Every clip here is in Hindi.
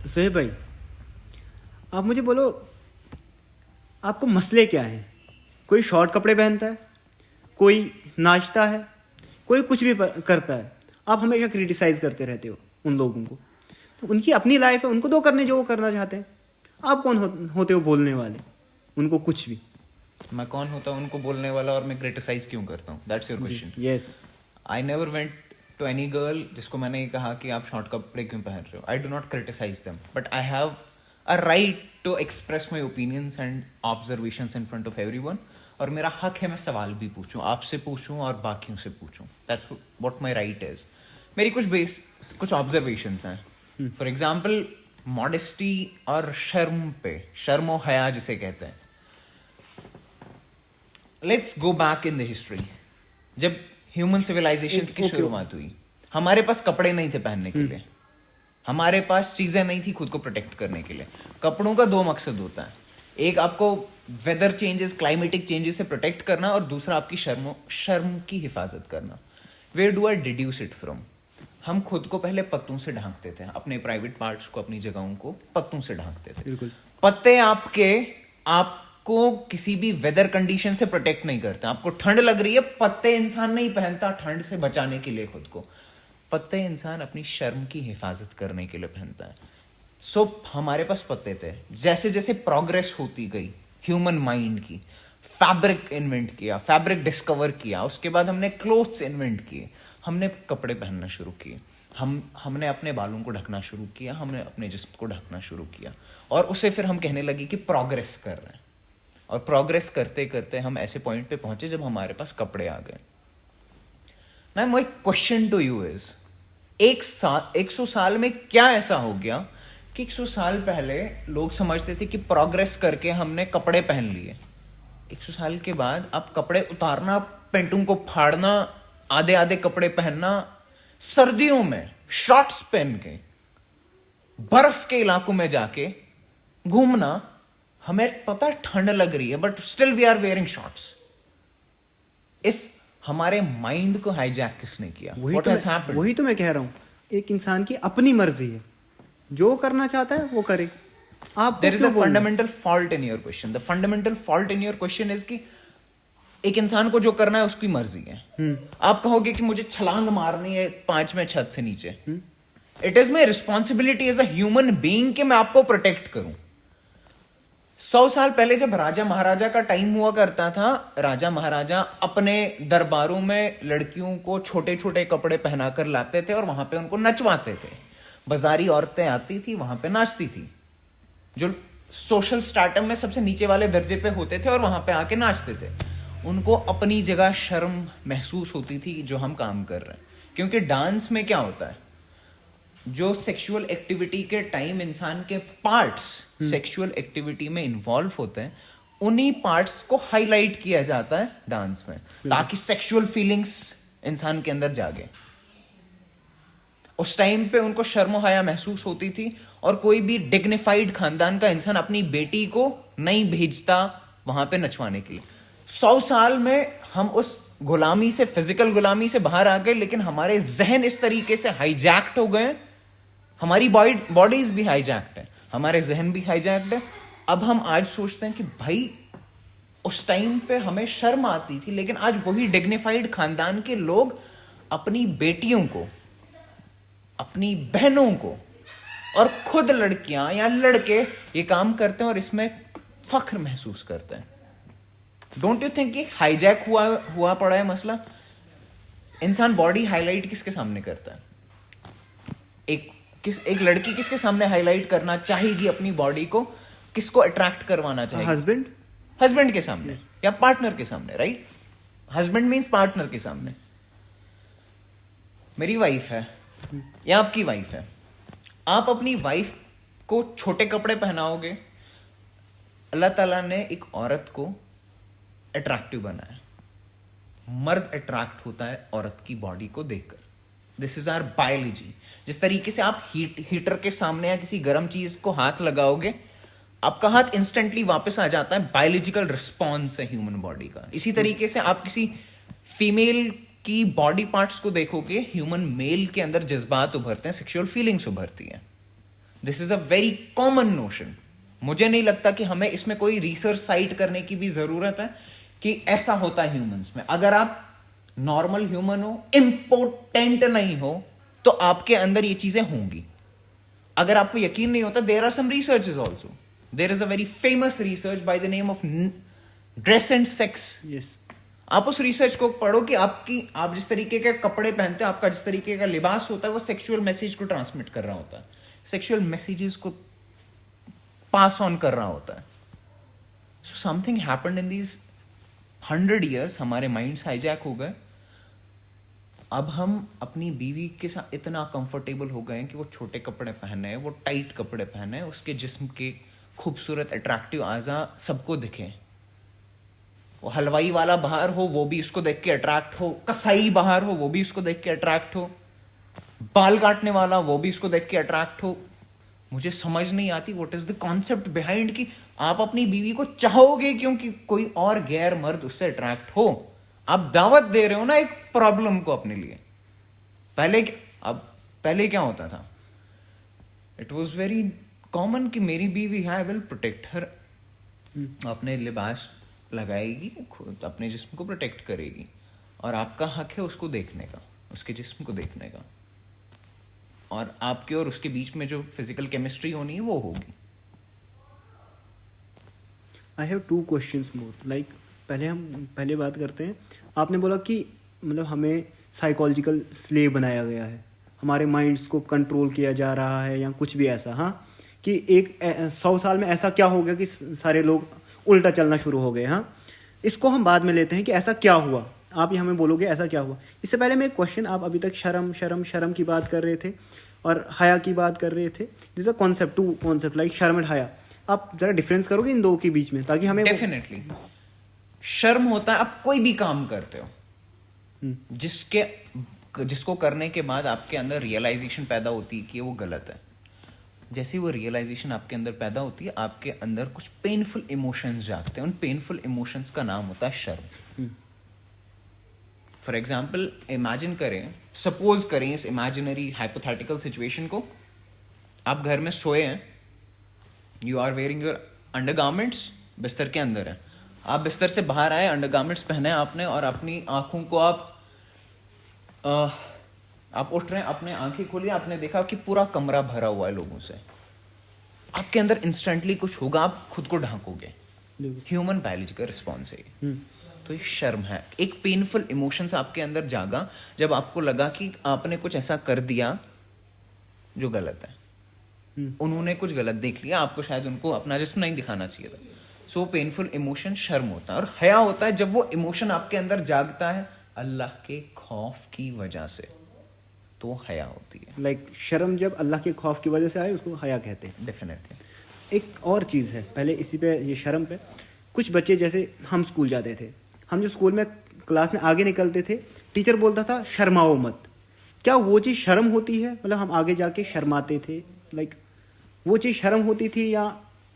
सोहेब भाई, आप मुझे बोलो, आपको मसले क्या हैं? कोई शॉर्ट कपड़े पहनता है, कोई नाचता है, कोई कुछ भी करता है, आप हमेशा क्रिटिसाइज करते रहते हो उन लोगों को। तो उनकी अपनी लाइफ है, उनको दो करने जो वो करना चाहते हैं। आप कौन होते हो बोलने वाले उनको कुछ भी? मैं कौन होता हूँ उनको बोलने वाला, और मैं क्रिटिसाइज क्यों करता हूँ? That's your question. Yes. I never went to any girl जिसको मैंने ये कहा कि आप शॉर्ट कपड़े क्यों पहन रहे हो। I do not criticize them, but I have a right to express my opinions and observations in front of everyone. और मेरा हक है मैं सवाल भी पूछूं, आपसे पूछूं और बाकियों से पूछूं। That's what my right is. मेरी कुछ ऑब्जर्वेशंस हैं। फॉर एग्जाम्पल, मॉडेस्टी और शर्म पे, शर्म हया जिसे कहते हैं। Let's go back in the history. जब ह्यूमन सिविलाइजेशन की शुरुआत हुई, हमारे पास कपड़े नहीं थे पहनने के लिए, हमारे पास चीजें नहीं थी खुद को प्रोटेक्ट करने के लिए। कपड़ों का दो मकसद होता है, एक आपको वेदर चेंजेस, क्लाइमेटिक चेंजेस से प्रोटेक्ट करना, और दूसरा आपकी शर्म की हिफाजत करना। Where do I deduce it from? हम खुद को पहले पत्तों से ढांकते थे, अपने प्राइवेट पार्ट्स को, अपनी जगहों को पत्तों से ढांकते थे। बिल्कुल। पत्ते आपको किसी भी वेदर कंडीशन से प्रोटेक्ट नहीं करते। आपको ठंड लग रही है, पत्ते इंसान नहीं पहनता ठंड से बचाने के लिए खुद को। पत्ते इंसान अपनी शर्म की हिफाजत करने के लिए पहनता है। सो हमारे पास पत्ते थे। जैसे जैसे प्रोग्रेस होती गई ह्यूमन माइंड की, फैब्रिक इन्वेंट किया, फैब्रिक डिस्कवर किया, उसके बाद हमने क्लोथ्स इन्वेंट किए, हमने कपड़े पहनना शुरू किए, हमने अपने बालों को ढकना शुरू किया, हमने अपने जिस्म को ढकना शुरू किया, और उसे फिर हम कहने लगे कि प्रोग्रेस कर रहे हैं। और प्रोग्रेस करते करते हम ऐसे पॉइंट पे पहुंचे जब हमारे पास कपड़े आ गए। Now my question to you is, 100 साल में क्या ऐसा हो गया कि 100 साल पहले लोग समझते थे कि प्रोग्रेस करके हमने कपड़े पहन लिए, 100 साल के बाद अब कपड़े उतारना, पेंटों को फाड़ना, आधे आधे कपड़े पहनना, सर्दियों में शॉर्ट्स पहन के बर्फ के इलाकों में जाके घूमना, हमें पता ठंड लग रही है but still we are wearing shorts. इस हमारे माइंड को हाईजैक किसने किया? वही तो मैं कह रहा हूं, एक इंसान की अपनी मर्जी है, जो करना चाहता है वो करे। आप there is a fundamental fault in your question. The fundamental fault in your question is कि एक इंसान को जो करना है उसकी मर्जी है। आप कहोगे कि मुझे छलांग मारनी है 5वें छत से नीचे, it is my responsibility as a human being कि मैं आपको प्रोटेक्ट करूं। 100 साल पहले जब राजा महाराजा का टाइम हुआ करता था, राजा महाराजा अपने दरबारों में लड़कियों को छोटे छोटे कपड़े पहनाकर लाते थे और वहां पे उनको नचवाते थे। बाजारी औरतें आती थी, वहां पे नाचती थी, जो सोशल स्टार्टम में सबसे नीचे वाले दर्जे पे होते थे, और वहां पे आके नाचते थे। उनको अपनी जगह शर्म महसूस होती थी जो हम काम कर रहे हैं। क्योंकि डांस में क्या होता है, जो सेक्सुअल एक्टिविटी के टाइम इंसान के पार्ट्स सेक्सुअल एक्टिविटी में इन्वॉल्व होते हैं, उन्हीं पार्ट्स को हाईलाइट किया जाता है डांस में, ताकि सेक्सुअल फीलिंग्स इंसान के अंदर जागे। उस टाइम पे उनको शर्म हया महसूस होती थी, और कोई भी डिग्निफाइड खानदान का इंसान अपनी बेटी को नहीं भेजता वहां पे नचवाने के लिए। 100 साल में हम उस गुलामी से, फिजिकल गुलामी से बाहर आ गए, लेकिन हमारे जहन इस तरीके से हाईजैक्ट हो गए, हमारी बॉडीज भी हाईजैक्ट है, हमारे जहन भी हाईजैक्ट है। अब हम आज सोचते हैं कि भाई उस टाइम पे हमें शर्म आती थी, लेकिन आज वही डिग्निफाइड खानदान के लोग अपनी बेटियों को, अपनी बहनों को, और खुद लड़कियां या लड़के ये काम करते हैं और इसमें फख्र महसूस करते हैं। डोंट यू थिंक कि हाईजैक हुआ पड़ा है मसला? इंसान बॉडी हाईलाइट किसके सामने करता है? एक लड़की किसके सामने हाईलाइट करना चाहेगी अपनी बॉडी को? किसको अट्रैक्ट करवाना चाहेगी? हस्बैंड के सामने या पार्टनर के सामने, राइट? हस्बैंड मीन्स पार्टनर के सामने। मेरी वाइफ है या आपकी वाइफ है, आप अपनी वाइफ को छोटे कपड़े पहनाओगे, अल्लाह ताला ने एक औरत को अट्रैक्टिव बनाया। मर्द अट्रैक्ट होता है औरत की बॉडी को देखकर। This is our biology. जिस तरीके से आप हीटर के सामने या किसी गर्म चीज को हाथ लगाओगे, आपका हाथ इंस्टेंटली वापस आ जाता है, बायोलॉजिकल रिस्पॉन्स है ह्यूमन बॉडी का। इसी तरीके से आप किसी फीमेल की बॉडी पार्ट्स को देखोगे, ह्यूमन मेल के अंदर जज्बात उभरते हैं, सेक्सुअल फीलिंग्स उभरती हैं। This is a very common notion. मुझे नहीं लगता कि हमें इसमें कोई रिसर्च साइट करने की भी जरूरत है कि ऐसा होता है ह्यूमंस में. अगर आप नॉर्मल ह्यूमन हो, इम्पोर्टेंट नहीं हो, तो आपके अंदर ये चीजें होंगी. अगर आपको यकीन नहीं होता, there are some researches also. There is a very famous research by the name of dress and sex. Yes. आप उस रिसर्च को पढ़ो कि आप जिस तरीके के कपड़े पहनते हो, आपका जिस तरीके का लिबास होता है, वो सेक्सुअल मैसेज को ट्रांसमिट कर रहा होता है, सेक्सुअल मैसेजेस को पास ऑन कर रहा होता है. So something happened in these 100 years. हमारे माइंड्स हाईजैक हो गए. अब हम अपनी बीवी के साथ इतना कंफर्टेबल हो गए हैं कि वो छोटे कपड़े पहने, वो टाइट कपड़े पहने, उसके जिस्म के खूबसूरत अट्रैक्टिव आज़ा सबको दिखे. वो हलवाई वाला बाहर हो, वो भी उसको देख के अट्रैक्ट हो. कसाई बाहर हो, वो भी उसको देख के अट्रैक्ट हो. बाल काटने वाला, वो भी उसको देख के अट्रैक्ट हो. मुझे समझ नहीं आती what is the concept behind कि आप अपनी बीवी को चाहोगे क्योंकि कोई और गैर मर्द उससे अट्रैक्ट हो. आप दावत दे रहे हो ना एक प्रॉब्लम को अपने लिए. पहले क्या होता था? इट वॉज वेरी कॉमन कि मेरी बीवी है, आई विल प्रोटेक्ट हर. अपने लिबास लगाएगी, खुद अपने जिस्म को प्रोटेक्ट करेगी, और आपका हक है उसको देखने का, उसके जिस्म को देखने का, और आपके और उसके बीच में जो फिजिकल केमिस्ट्री होनी है वो होगी. I have 2 questions more. Like पहले बात करते हैं. आपने बोला कि मतलब हमें साइकोलॉजिकल स्लेव बनाया गया है, हमारे माइंड्स को कंट्रोल किया जा रहा है या कुछ भी ऐसा. हाँ, कि 100 साल में ऐसा क्या हो गया कि सारे लोग उल्टा चलना शुरू हो गए. हाँ, इसको हम बाद में लेते हैं कि ऐसा क्या हुआ. आप ये हमें बोलोगे ऐसा क्या हुआ. इससे पहले मैं एक क्वेश्चन, आप अभी तक शर्म की बात कर रहे थे और हया की बात कर रहे थे. This a concept, 2 concept like शर्म एंड हया. आप जरा डिफरेंस करोगे इन दो के बीच में, ताकि हमें डेफिनेटली. शर्म होता है आप कोई भी काम करते हो जिसको करने के बाद आपके अंदर रियलाइजेशन पैदा होती है कि वो गलत है. जैसे वो रियलाइजेशन आपके अंदर पैदा होती है, आपके अंदर कुछ पेनफुल इमोशंस जागते हैं. उन पेनफुल इमोशंस का नाम होता है शर्म. फॉर एग्जाम्पल, इमेजिन करें, सपोज करें इस इमेजिनरी हाइपोथेटिकल सिचुएशन को. आप घर में सोए हैं, you are wearing your undergarments, बिस्तर के अंदर है. आप बिस्तर से बाहर आए, अंडरगारमेंट्स पहने आपने, और अपनी आंखों को आप उठ रहे हैं, अपने आंखें खोली, आपने देखा कि पूरा कमरा भरा हुआ है लोगों से. आपके अंदर इंस्टेंटली कुछ होगा, आप खुद को ढांकोगे. ह्यूमन बायोलॉजी का रिस्पॉन्स है ये. तो ये शर्म है. एक पेनफुल इमोशंस आपके अंदर जागा जब आपको लगा कि आपने कुछ ऐसा कर दिया जो गलत है. उन्होंने कुछ गलत देख लिया, आपको शायद उनको अपना जिस्म नहीं दिखाना चाहिए था. सो पेनफुल इमोशन शर्म होता है. और हया होता है जब वो इमोशन आपके अंदर जागता है अल्लाह के खौफ की वजह से, तो हया होती है. लाइक शर्म जब अल्लाह के खौफ की वजह से आए, उसको हया कहते हैं. डेफिनेटली. एक और चीज़ है, पहले इसी पे, ये शर्म पे, कुछ बच्चे जैसे हम स्कूल जाते थे, हम जब स्कूल में क्लास में आगे निकलते थे, टीचर बोलता था शर्माओ मत. क्या वो चीज़ शर्म होती है? मतलब हम आगे जाके शर्माते थे, लाइक वो चीज़ शर्म होती थी या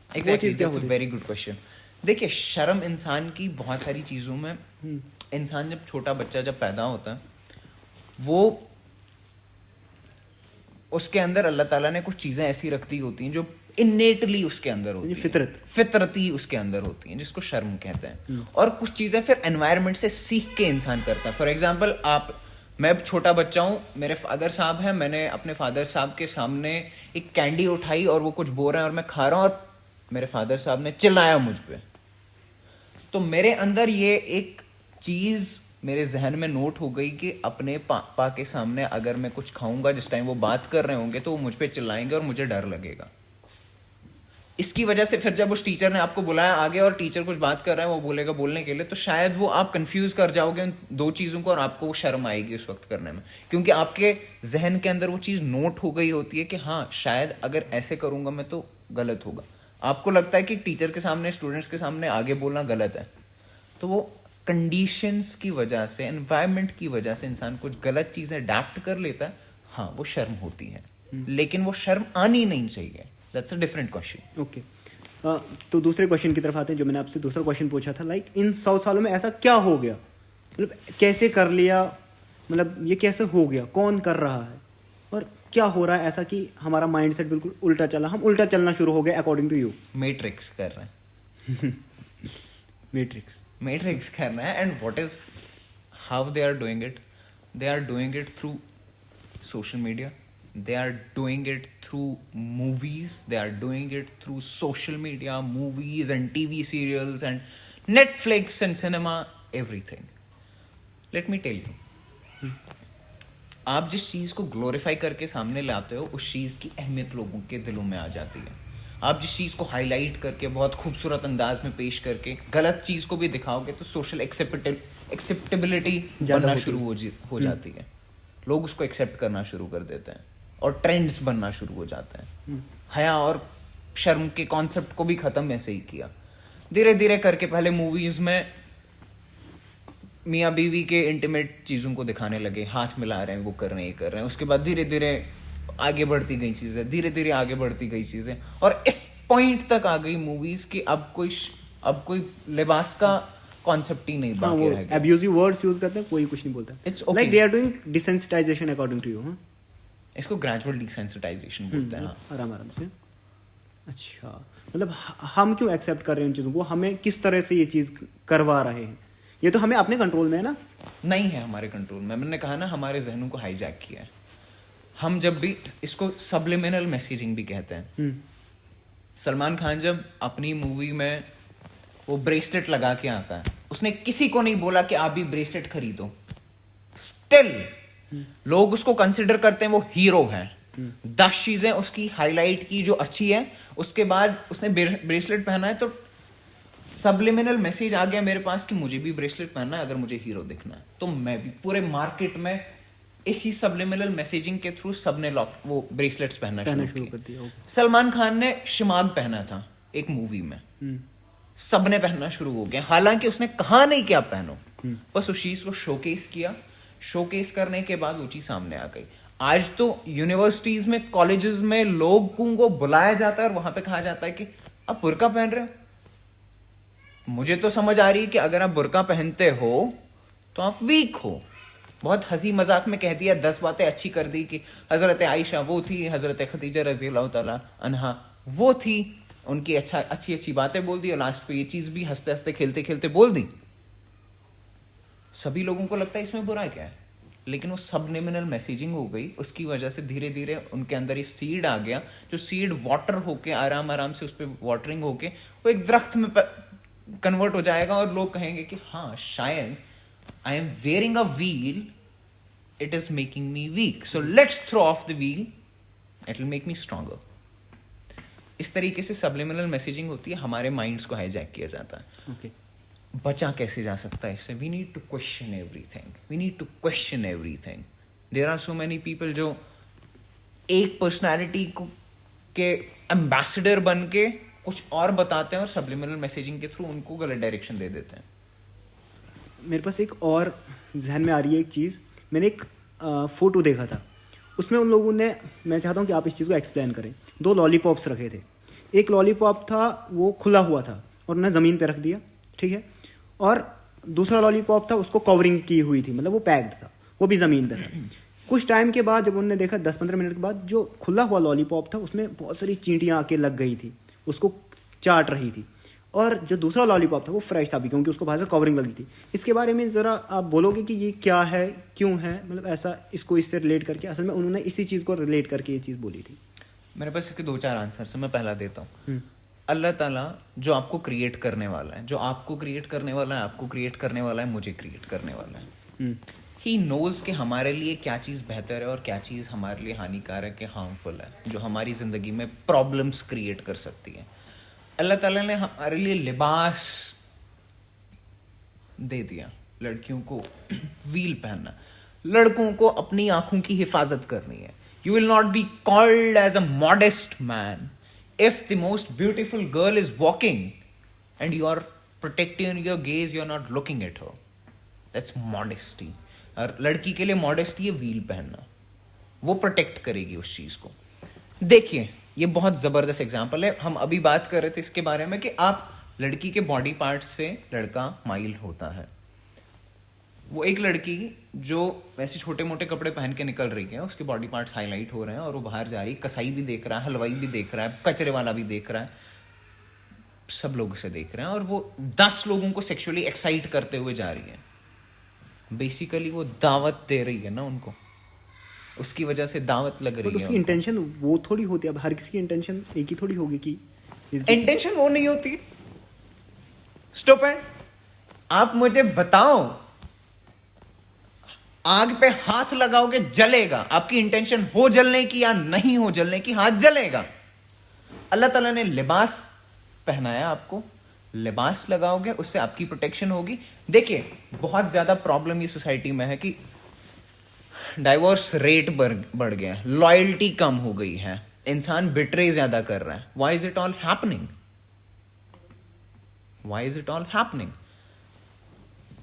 exactly? That's a very good question. देखिए, शर्म इंसान की बहुत सारी चीज़ों में, इंसान जब छोटा बच्चा जब पैदा होता है, वो उसके अंदर अल्लाह ताला ने कुछ चीज़ें ऐसी रखती होती हैं जो इन्नेटली उसके अंदर होती हैं, फितरती उसके अंदर होती हैं, जिसको शर्म कहते हैं. और कुछ चीज़ें फिर एनवायरनमेंट से सीख के इंसान करता है. फॉर एग्जाम्पल, मैं छोटा बच्चा हूँ, मेरे फादर साहब हैं, मैंने अपने फादर साहब के सामने एक कैंडी उठाई और वो कुछ बोल रहे हैं और मैं खा रहा हूँ, और मेरे फादर साहब ने चिल्लाया मुझ पे. तो मेरे अंदर ये एक चीज़ मेरे जहन में नोट हो गई कि अपने पापा के सामने अगर मैं कुछ खाऊंगा, जिस टाइम वो बात कर रहे होंगे, तो वो मुझ पे चिल्लाएंगे और मुझे डर लगेगा. इसकी वजह से फिर जब उस टीचर ने आपको बुलाया आगे और टीचर कुछ बात कर रहा है, वो बोलेगा बोलने के लिए, तो शायद वो आप कंफ्यूज कर जाओगे उन दो चीज़ों को और आपको वो शर्म आएगी उस वक्त करने में, क्योंकि आपके जहन के अंदर वो चीज़ नोट हो गई होती है कि हाँ, शायद अगर ऐसे करूंगा मैं तो गलत होगा. आपको लगता है कि टीचर के सामने, स्टूडेंट्स के सामने आगे बोलना गलत है, तो वो कंडीशंस की वजह से, एनवायरनमेंट की वजह से इंसान कुछ गलत चीज़ें अडैप्ट कर लेता है. हाँ, वो शर्म होती है, लेकिन वो शर्म आनी नहीं चाहिए. That's a different question. Okay, तो दूसरे क्वेश्चन की तरफ आते हैं, जो मैंने आपसे दूसरा क्वेश्चन पूछा था. लाइक इन 100 सालों में ऐसा क्या हो गया, मतलब कैसे कर लिया, मतलब ये कैसे हो गया, कौन कर रहा है, और क्या हो रहा है ऐसा कि हमारा माइंडसेट बिल्कुल उल्टा चला, हम उल्टा चलना शुरू हो गए अकॉर्डिंग टू यू? मैट्रिक्स कर रहे हैं, मैट्रिक्स करना है. And what is how they are doing it? They are doing it through social media, they are doing it through movies, they are doing it through social media, movies and TV serials and Netflix and cinema, everything. Let me tell you, आप जिस चीज को ग्लोरीफाई करके सामने लाते हो उस चीज की अहमियत लोगों के दिलों में आ जाती है. आप जिस चीज को हाईलाइट करके बहुत खूबसूरत अंदाज में पेश करके गलत चीज को भी दिखाओगे तो सोशल एक्सेप्टेबिलिटी बनना शुरू हो जाती है. लोग उसको एक्सेप्ट करना शुरू कर देते हैं और ट्रेंड्स बनना शुरू हो जाते हैं. हया और शर्म के कॉन्सेप्ट को भी खत्म ऐसे ही किया धीरे धीरे करके. पहले मूवीज में मियाँ बीवी के इंटीमेट चीजों को दिखाने लगे, हाथ मिला रहे हैं, वो कर रहे हैं, ये कर रहे हैं. उसके बाद धीरे धीरे आगे बढ़ती गई चीजें, धीरे धीरे आगे बढ़ती गई चीजें, और इस पॉइंट तक आ गई मूवीज की अब कोई लिबास का कॉन्सेप्ट ही नहीं बाकी रह गया. अब्यूजिव वर्ड्स यूज करते हैं, कोई कुछ नहीं बोलता. It's okay. Like they are doing desensitization according to you. इसको ग्रेजुअल डिसेंसिटाइजेशन बोलते हैं. आराम आराम से. अच्छा, मतलब हम क्यों एक्सेप्ट कर रहे हैं इन चीजों को? हमें किस तरह से ये चीज करवा रहे हैं? ये तो हमें अपने कंट्रोल में है ना? नहीं है हमारे कंट्रोल में. मैंने कहा ना, हमारे जहनों को हाईजैक किया है. हम जब भी इसको सबलिमिनल मैसेजिंग भी कहते हैं. सलमान खान जब अपनी मूवी में वो ब्रेसलेट लगा के आता है, उसने किसी को नहीं बोला कि आप भी ब्रेसलेट खरीदो. स्टिल लोग उसको कंसिडर करते हैं वो हीरो है. 10 चीजें उसकी हाईलाइट की जो अच्छी है, उसके बाद उसने ब्रेसलेट पहना है तो सबलिमिनल मैसेज आ गया मेरे पास कि मुझे भी ब्रेसलेट पहनना है अगर मुझे हीरो दिखना है. तो मैं भी पूरे मार्केट में इसी सबलिमिनल मैसेजिंग के थ्रू सबने वो ब्रेसलेट्स पहनना शुरू कर दिया. सलमान खान ने शिमाग पहना था एक मूवी में, सबने पहनना शुरू हो गया. हालांकि उसने कहा नहीं कि आप पहनो, बस उस चीज को शोकेस किया. शोकेस करने के बाद वो चीज सामने आ गई. आज तो यूनिवर्सिटीज में, कॉलेजेस में लोगों को बुलाया जाता है और वहां पे कहा जाता है कि आप बुर्का पहन रहे हो. मुझे तो समझ आ रही है कि अगर आप बुर्का पहनते हो तो आप वीक हो. बहुत हंसी मजाक में कह दिया, 10 बातें अच्छी कर दी कि हजरत आयशा वो थी, हजरत खदीजा रजी अल्लाह तआला अन्हा वो थी, उनकी अच्छी बातें बोल दी और लास्ट पे ये चीज भी हंसते हंसते खेलते खेलते बोल दी. सभी लोगों को लगता है इसमें बुरा क्या है, लेकिन वो सबलिमिनल मैसेजिंग हो गई. उसकी वजह से धीरे धीरे उनके अंदर ये सीड आ गया, जो सीड वाटर होके आराम आराम से उस पर वाटरिंग होके वो एक दरख्त में कन्वर्ट हो जाएगा और लोग कहेंगे कि हाँ शायद I am wearing a wheel, it is making me weak, so let's throw off the wheel, it will make me stronger. इस तरीके से सबलिमिनल मैसेजिंग होती है, हमारे माइंड्स को हाईजैक किया जाता है. Okay. बचा कैसे जा सकता है इससे? We need to question everything, we need to question everything. There are so many people जो एक पर्सनालिटी को के एम्बेसडर बन के कुछ और बताते हैं और सबलिमिनल मैसेजिंग के थ्रू उनको गलत डायरेक्शन दे देते हैं. मेरे पास एक और जहन में आ रही है एक चीज़. मैंने एक फोटो देखा था, उसमें उन लोगों ने, मैं चाहता हूँ कि आप इस चीज़ को एक्सप्लेन करें. 2 लॉलीपॉप्स रखे थे. एक लॉलीपॉप था वो खुला हुआ था और उन्होंने ज़मीन पे रख दिया, ठीक है. और दूसरा लॉलीपॉप था उसको कवरिंग की हुई थी, मतलब वो पैक्ड था, वो भी ज़मीन पे था. कुछ टाइम के बाद जब उन्होंने देखा, 10-15 मिनट के बाद, जो खुला हुआ लॉलीपॉप था उसमें बहुत सारी चींटियाँ आके लग गई थी, उसको चाट रही थी. और जो दूसरा लॉलीपॉप था वो फ्रेश था भी, क्योंकि उसको बाहर से कवरिंग लगी थी. इसके बारे में ज़रा आप बोलोगे कि ये क्या है, क्यों है, मतलब ऐसा इसको इससे रिलेट करके? असल में उन्होंने इसी चीज़ को रिलेट करके ये चीज़ बोली थी. मेरे पास इसके 2-4 आंसर है. मैं पहला देता हूँ. अल्लाह ताला जो आपको क्रिएट करने वाला है, जो आपको क्रिएट करने वाला है, आपको क्रिएट करने वाला है, मुझे क्रिएट करने वाला है. ही नोज कि हमारे लिए क्या चीज़ बेहतर है और क्या चीज़ हमारे लिए हानिकारक है, हार्मफुल है, जो हमारी ज़िंदगी में प्रॉब्लम्स क्रिएट कर सकती है. अल्लाह ताला ने हमारे लिए लिबास दे दिया. लड़कियों को व्हील पहनना, लड़कों को अपनी आंखों की हिफाजत करनी है. You will not be called as a modest man if the most beautiful girl is walking and you are protecting your gaze, you are not looking at her. That's modesty. और लड़की के लिए मॉडेस्टी है व्हील पहनना, वो प्रोटेक्ट करेगी उस चीज को. देखिए ये बहुत जबरदस्त एग्जांपल है. हम अभी बात कर रहे थे इसके बारे में कि आप लड़की के बॉडी पार्ट से लड़का माइल होता है. वो एक लड़की जो वैसे छोटे मोटे कपड़े पहन के निकल रही है, उसके बॉडी पार्ट्स हाईलाइट हो रहे हैं और वो बाहर जा रही है, कसाई भी देख रहा है, हलवाई भी देख रहा है, कचरे वाला भी देख रहा है, सब लोग उसे देख रहे हैं और वो 10 लोगों को सेक्सुअली एक्साइट करते हुए जा रही है। बेसिकली वो दावत दे रही है ना उनको, उसकी वजह से दावत लग बट रही है उसकी इंटेंशन वो थोड़ी होती है। अब हर किसी की इंटेंशन एक ही थोड़ी होगी कि इंटेंशन वो नहीं होती। Stop it. आप मुझे बताओ, आग पे हाथ लगाओगे जलेगा, आपकी इंटेंशन हो जलने की या नहीं हो जलने की, हाथ जलेगा। अल्लाह ताला ने लिबास पहनाया आपको, लिबास लगाओगे उससे आपकी प्रोटेक्शन होगी। देखिए बहुत ज्यादा प्रॉब्लम ये सोसाइटी में है कि डाइवोर्स रेट बढ़ गया है, लॉयल्टी कम हो गई है, इंसान बिट्रे ज्यादा कर रहा है। Why is it all happening? Why is it all happening?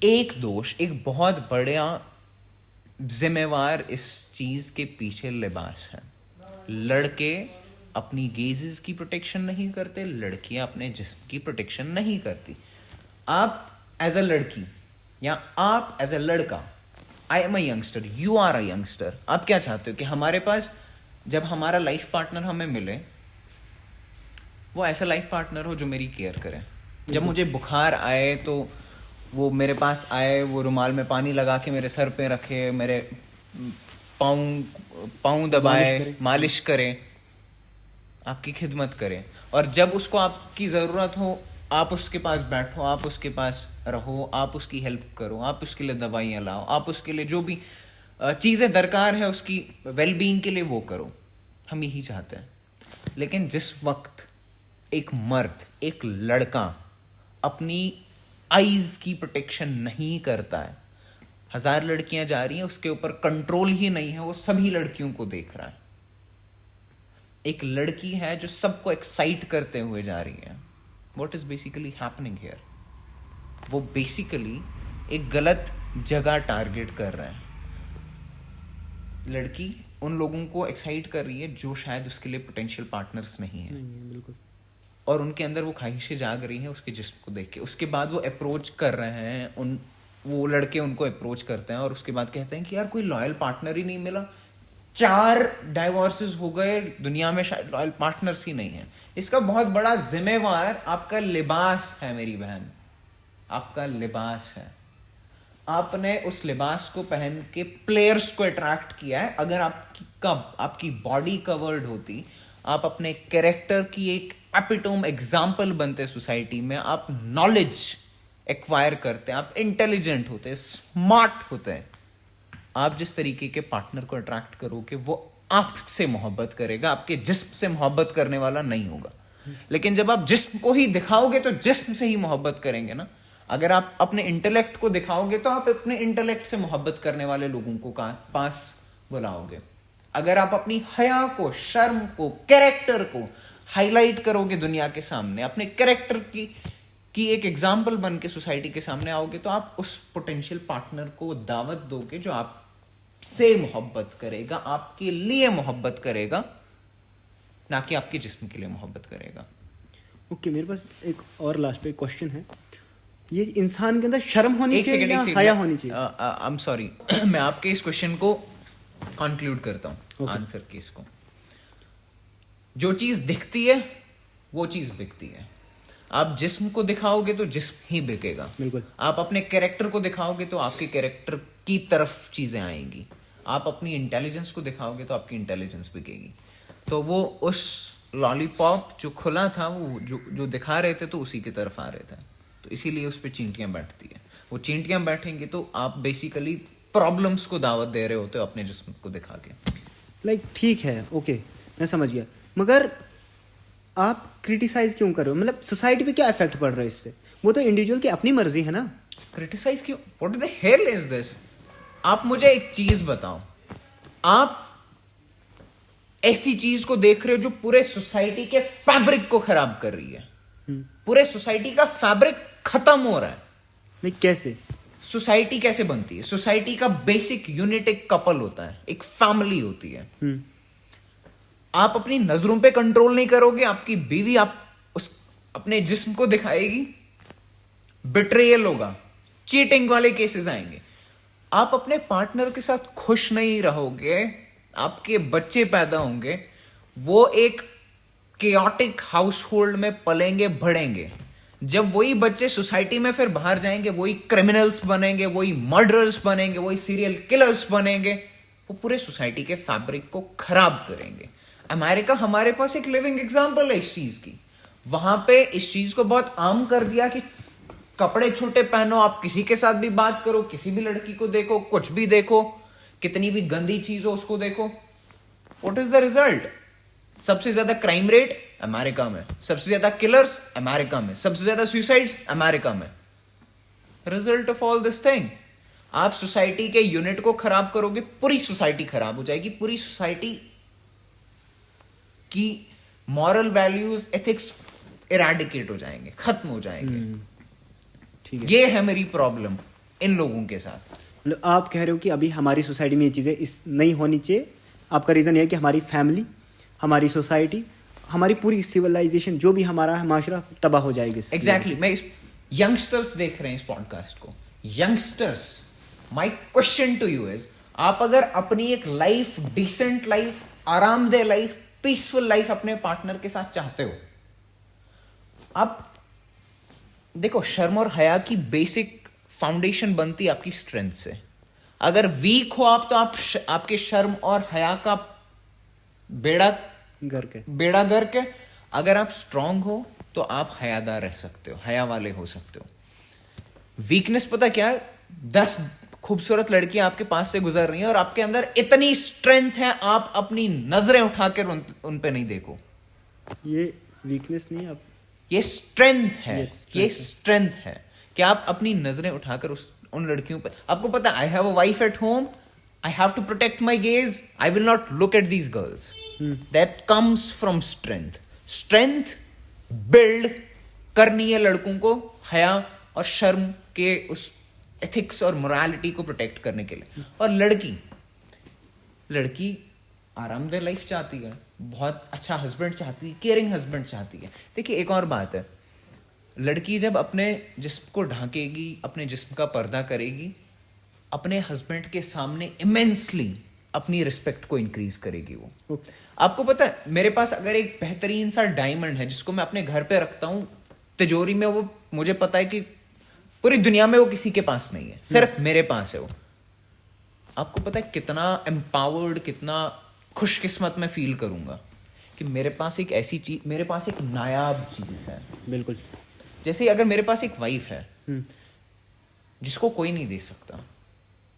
एक दोष, एक बहुत बड़ा जिम्मेवार इस चीज के पीछे लिबास है। लड़के अपनी गेजेस की प्रोटेक्शन नहीं करते, लड़कियां अपने जिस्म की प्रोटेक्शन नहीं करती। आप एज अ लड़की या आप एज अ लड़का, I am a youngster, you are a youngster, आप क्या चाहते हो कि हमारे पास जब हमारा लाइफ पार्टनर हमें मिले वो ऐसा लाइफ पार्टनर हो जो मेरी केयर करे। जब मुझे बुखार आए तो वो मेरे पास आए, वो रुमाल में पानी लगा के मेरे सर पे रखे, मेरे पाँव दबाए, मालिश करे, आपकी खिदमत करे। और जब उसको आपकी ज़रूरत हो आप उसके पास बैठो, आप उसके पास रहो, आप उसकी हेल्प करो, आप उसके लिए दवाइयाँ लाओ, आप उसके लिए जो भी चीज़ें दरकार है उसकी वेलबींग के लिए वो करो। हम यही चाहते हैं। लेकिन जिस वक्त एक मर्द, एक लड़का अपनी आईज की प्रोटेक्शन नहीं करता है, 1000 लड़कियां जा रही हैं, उसके ऊपर कंट्रोल ही नहीं है, वो सभी लड़कियों को देख रहा है। एक लड़की है जो सबको एक्साइट करते हुए जा रही है। What is basically happening here? वो बेसिकली एक गलत जगह टारगेट कर रहे हैं। लड़की उन लोगों को एक्साइट कर रही है जो शायद उसके लिए पोटेंशियल पार्टनर्स नहीं है, बिल्कुल। और उनके अंदर वो ख्वाहिशें जाग रही हैं उसके जिस्म को देख के। उसके बाद वो अप्रोच कर रहे हैं, वो लड़के उनको अप्रोच करते हैं और उसके बाद कहते हैं कि यार कोई लॉयल पार्टनर ही नहीं मिला, 4 डाइवोर्सेस हो गए, दुनिया में शायद लॉयल पार्टनर्स ही नहीं है। इसका बहुत बड़ा जिम्मेवार आपका लिबास है मेरी बहन, आपका लिबास है। आपने उस लिबास को पहन के प्लेयर्स को अट्रैक्ट किया है। अगर आपकी बॉडी कवर्ड होती, आप अपने कैरेक्टर की एक एपिटोम एग्जाम्पल बनते सोसाइटी में, आप नॉलेज एक्वायर करते, आप इंटेलिजेंट होते, स्मार्ट होते, आप जिस तरीके के पार्टनर को अट्रैक्ट करोगे वो आपसे मोहब्बत करेगा, आपके जिस्म से मोहब्बत करने वाला नहीं होगा। लेकिन जब आप जिस्म को ही दिखाओगे तो जिस्म से ही मोहब्बत करेंगे ना। अगर आप अपने इंटेलेक्ट को दिखाओगे तो आप अपने इंटेलेक्ट से मोहब्बत करने वाले लोगों को पास बुलाओगे। अगर आप अपनी हया को, शर्म को, कैरेक्टर को हाईलाइट करोगे दुनिया के सामने, अपने कैरेक्टर की एक एग्जाम्पल बन के सोसाइटी के सामने आओगे, तो आप उस पोटेंशियल पार्टनर को दावत दोगे जो आपसे मोहब्बत करेगा, आपके लिए मोहब्बत करेगा, ना कि आपके जिस्म के लिए मोहब्बत करेगा। ओके, मेरे पास एक और लास्ट पे क्वेश्चन है। ये इंसान के अंदर शर्म होनी चाहिए या हया होनी चाहिए? आई एम सॉरी, मैं आपके इस क्वेश्चन को कंक्लूड करता हूं आंसर की। इसको, जो चीज दिखती है वो चीज बिकती है। आप जिस्म को दिखाओगे तो जिस्म ही बिकेगा। बिल्कुल। आप अपने कैरेक्टर को दिखाओगे तो आपके कैरेक्टर की तरफ चीजें आएंगी। आप अपनी इंटेलिजेंस को दिखाओगे तो आपकी इंटेलिजेंस बिकेगी। तो वो उस लॉलीपॉप जो खुला था, वो जो दिखा रहे थे तो उसी की तरफ आ रहे थे, तो इसीलिए उस पर चींटियां बैठती है। वो चींटियां बैठेंगी तो आप बेसिकली प्रॉब्लम्स को दावत दे रहे होते हो अपने जिस्म को दिखा के। ठीक है, ओके, मैं समझ गया। मगर आप क्रिटिसाइज क्यों कर रहे हो? मतलब सोसाइटी पे क्या इफेक्ट पड़ रहा है इससे? वो तो इंडिविजुअल की अपनी मर्जी है ना। क्रिटिसाइज क्यों? What the hell is this? आप मुझे एक चीज बताओ, आप ऐसी चीज को देख रहे हो जो पूरे सोसाइटी के फैब्रिक को खराब कर रही है। पूरे सोसाइटी का फैब्रिक खत्म हो रहा है। नहीं, कैसे? सोसाइटी कैसे बनती है? सोसाइटी का बेसिक यूनिट एक कपल होता है, एक फैमिली होती है। आप अपनी नजरों पे कंट्रोल नहीं करोगे, आपकी बीवी अपने जिस्म को दिखाएगी, बिट्रेयल होगा, चीटिंग वाले केसेस आएंगे। आप अपने पार्टनर के साथ खुश नहीं रहोगे, आपके बच्चे पैदा होंगे, वो एक केओटिक हाउसहोल्ड में पलेंगे बढ़ेंगे। जब वही बच्चे सोसाइटी में फिर बाहर जाएंगे, वही क्रिमिनल्स बनेंगे, वही मर्डरर्स बनेंगे, वही सीरियल किलर्स बनेंगे, वो पूरे सोसाइटी के फैब्रिक को खराब करेंगे। अमेरिका हमारे पास एक लिविंग एग्जांपल है इस चीज की। वहां पे इस चीज को बहुत आम कर दिया कि कपड़े छोटे पहनो, आप किसी के साथ भी बात करो, किसी भी लड़की को देखो, कुछ भी देखो, कितनी भी गंदी चीज हो उसको देखो। What is the result? सबसे ज्यादा क्राइम रेट अमेरिका में, सबसे ज्यादा किलर्स अमेरिका में, सबसे ज्यादा सुसाइड्स अमेरिका में। Result of all this thing, आप सोसाइटी के यूनिट को खराब करोगे, पूरी सोसाइटी खराब हो जाएगी, पूरी सोसाइटी की मॉरल वैल्यूज, एथिक्स इरेडिकेट हो जाएंगे, खत्म हो जाएंगे। ठीक है, ये है मेरी प्रॉब्लम इन लोगों के साथ। मतलब आप कह रहे हो कि अभी हमारी सोसाइटी में ये चीज़ें इस नहीं होनी चाहिए। आपका रीज़न ये है कि हमारी फैमिली, हमारी सोसाइटी, हमारी पूरी सिविलाइजेशन, जो भी हमारा है माशरा, तबाह हो जाएगी। एग्जैक्टली मैं इस यंगस्टर्स देख रहे हैं इस पॉडकास्ट को, youngsters, my question to you is, आप अगर अपनी एक लाइफ, डिसेंट लाइफ, आरामदेह लाइफ, पीसफुल लाइफ अपने पार्टनर के साथ चाहते हो, आप देखो, शर्म और हया की बेसिक फाउंडेशन बनती है आपकी स्ट्रेंथ से। अगर वीक हो आप, तो आपके शर्म और हया का बेड़ा गर्क है। अगर आप स्ट्रांग हो तो आप हयादार रह सकते हो, हया वाले हो सकते हो। वीकनेस पता क्या है? 10 खूबसूरत लड़कियां आपके पास से गुजर रही हैं और आपके अंदर इतनी स्ट्रेंथ है, आप अपनी नजरें उठाकर उन पे नहीं देखो। ये वीकनेस नहीं, आप ये स्ट्रेंथ है, Yes, ये स्ट्रेंथ है कि आप अपनी नजरें उठाकर उन लड़कियों पर, आपको पता है, I have a wife at home, I have to protect my gaze, I will not look at these girls. That comes from strength. Strength build करनी है लड़कों को हया और शर्म के उस एथिक्स और मोरालिटी को प्रोटेक्ट करने के लिए। और लड़की आरामदेह लाइफ चाहती है, बहुत अच्छा हस्बैंड चाहती है, केयरिंग हस्बैंड चाहती है। देखिए एक और बात है, लड़की जब अपने जिस्म को ढांकेगी, अपने जिस्म का पर्दा करेगी, अपने हस्बैंड के सामने इमेंसली अपनी रिस्पेक्ट को इंक्रीज करेगी वो। आपको पता है, मेरे पास अगर एक बेहतरीन सा डायमंड है जिसको मैं अपने घर पे रखता हूं तिजोरी में, वो मुझे पता है कि पूरी दुनिया में वो किसी के पास नहीं है, सिर्फ मेरे पास है वो। आपको पता है कितना एम्पावर्ड, कितना खुशकिस्मत मैं फील करूंगा कि मेरे पास एक ऐसी चीज, मेरे पास एक नायाब चीज है। बिल्कुल। जैसे अगर मेरे पास एक वाइफ है जिसको कोई नहीं दे सकता,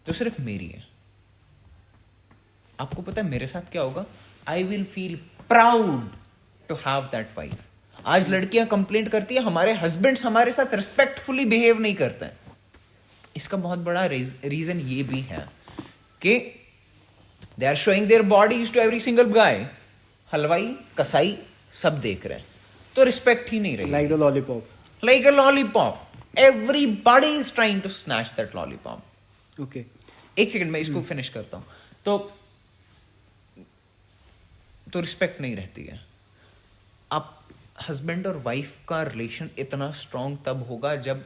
तो सिर्फ मेरी है। आपको पता है मेरे साथ क्या होगा? I will feel proud to have that wife. आज लड़कियां कंप्लेंट करती है हमारे हस्बैंड्स हमारे साथ रिस्पेक्टफुली बिहेव नहीं करते हैं। इसका बहुत बड़ा रीजन ये भी है कि they are showing their bodies to every single guy. हलवाई, कसाई सब देख रहे हैं, तो रिस्पेक्ट ही नहीं रही। Like the lollipop, like a lollipop, everybody is trying to snatch that lollipop. Okay. एक सेकंड में इसको फिनिश करता हूं। तो रिस्पेक्ट नहीं रहती है। अब हस्बैंड और वाइफ का रिलेशन इतना स्ट्रांग तब होगा जब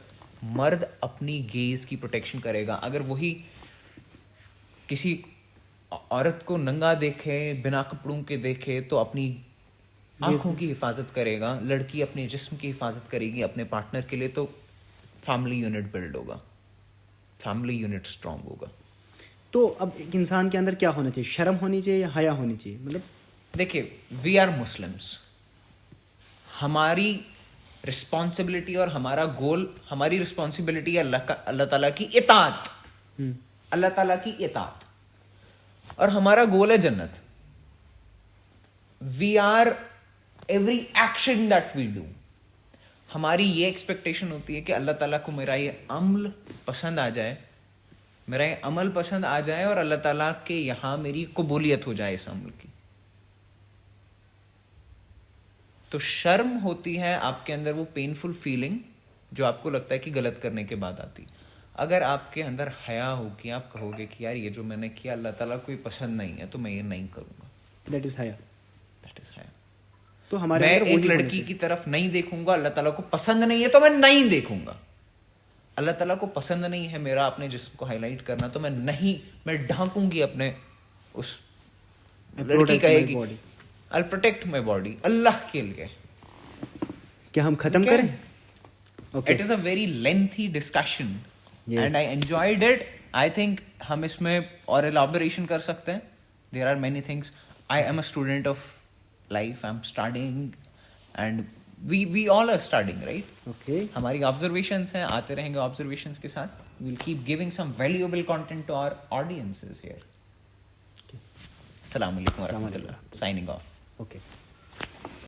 मर्द अपनी गेज की प्रोटेक्शन करेगा। अगर वही किसी औरत को नंगा देखे, बिना कपड़ों के देखे, तो अपनी आंखों की हिफाजत करेगा। लड़की अपने जिस्म की हिफाजत करेगी अपने पार्टनर के लिए, तो फैमिली यूनिट बिल्ड होगा, फैमिली यूनिट स्ट्रांग होगा। तो अब एक इंसान के अंदर क्या होना चाहिए? शर्म होनी चाहिए या हया होनी चाहिए? मतलब देखिए, वी आर मुस्लिम्स, हमारी रिस्पॉन्सिबिलिटी और हमारा गोल, हमारी रिस्पॉन्सिबिलिटी है अल्लाह ताला की इताअत, अल्लाह ताला की इताअत, और हमारा गोल है जन्नत। We are every action that we do, हमारी ये एक्सपेक्टेशन होती है कि अल्लाह ताला को मेरा ये अमल पसंद आ जाए, मेरा ये अमल पसंद आ जाए, और अल्लाह ताला के यहां मेरी कबूलियत हो जाए इस अमल की। तो शर्म होती है आपके अंदर वो पेनफुल फीलिंग जो आपको लगता है कि गलत करने के बाद आती। अगर आपके अंदर हया होगी, आप कहोगे कि यार ये जो मैंने किया अल्लाह ताला को पसंद नहीं है, तो मैं ये नहीं करूंगा। दैट इज हया। दैट इज हया। तो हमारे मैं अंदर एक वही लड़की की तरफ नहीं देखूंगा, अल्लाह ताला को पसंद नहीं है तो मैं नहीं देखूंगा। अल्लाह ताला को पसंद नहीं है मेरा अपने जिस्म को हाईलाइट करना, तो मैं ढांकूंगी अपने उस लड़की कहेगी आई प्रोटेक्ट माई बॉडी अल्लाह के लिए। क्या हम खत्म करें? It is a very lengthy discussion and I enjoyed it. I think हम इसमें और एलॉबरेशन कर सकते हैं। There are many things. I am a student of life, I am studying and we all are studying, right? Okay, हमारी ऑब्जर्वेशंस हैं, आते रहेंगे ऑब्जर्वेशंस के साथ। we'll keep giving some valuable content to our audiences here. Assalamu alaikum warahmatullah. Signing off. Okay.